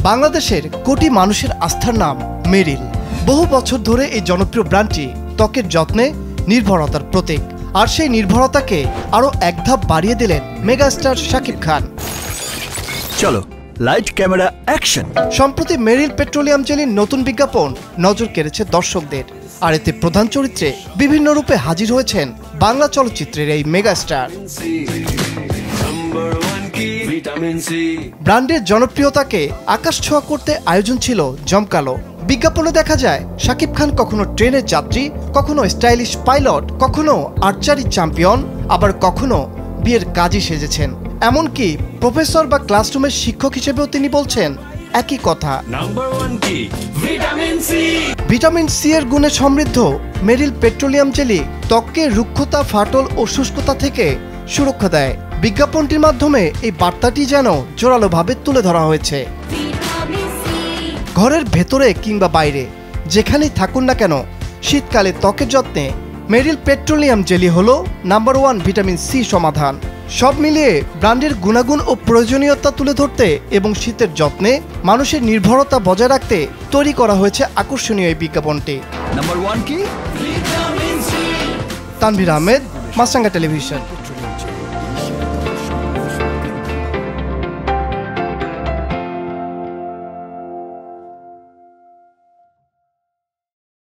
বাংলাদেশের কোটি মানুষের আস্থার নাম মেরিল। বহু বছর ধরে এই জনপ্রিয় ব্র্যান্ডটি ত্বকের যত্নে নির্ভরতার প্রতীক। আর সেই নির্ভরতাকে আরও এক ধাপ বাড়িয়ে দিলেন মেগাস্টার শাকিব খান। চলো লাইট ক্যামেরা অ্যাকশন। সম্প্রতি মেরিল পেট্রোলিয়াম জেলির নতুন বিজ্ঞাপন নজর কেড়েছে দর্শকদের। আর এতে প্রধান চরিত্রে বিভিন্ন রূপে হাজির হয়েছেন বাংলা চলচ্চিত্রের এই মেগাস্টার। ব্র্যান্ডের জনপ্রিয়তাকে আকাশ ছোঁয়া করতে আয়োজন ছিল জমকালো। বিজ্ঞাপনে দেখা যায় শাকিব খান কখনো ট্রেনের যাত্রী, কখনো স্টাইলিশ পাইলট, কখনো আর্চারি চ্যাম্পিয়ন, আবার কখনো বিয়ের কাজী সেজেছেন। এমনকি প্রফেসর বা ক্লাসরুমের শিক্ষক হিসেবেও তিনি বলছেন একই কথা। ভিটামিন সি এর গুণে সমৃদ্ধ মেরিল পেট্রোলিয়াম জেলি ত্বককে রুক্ষতা, ফাটল ও শুষ্কতা থেকে সুরক্ষা দেয়। বিজ্ঞাপনটির মাধ্যমে এই বার্তাটি যেন জোরালোভাবে তুলে ধরা হয়েছে। ঘরের ভেতরে কিংবা বাইরে যেখানেই থাকুন না কেন, শীতকালে ত্বকের যত্নে মেরিল পেট্রোলিয়াম জেলি হলো নাম্বার 1 ভিটামিন সি সমাধান। সব মিলিয়ে ব্র্যান্ডের গুণাগুণ ও প্রয়োজনীয়তা তুলে ধরতে এবং শীতের যত্নে মানুষের নির্ভরতা বজায় রাখতে তৈরি করা হয়েছে আকর্ষণীয় এই বিজ্ঞাপনটি। নাম্বার 1 কি? তানভীর আহমেদ, মাছরাঙ্গা টেলিভিশন।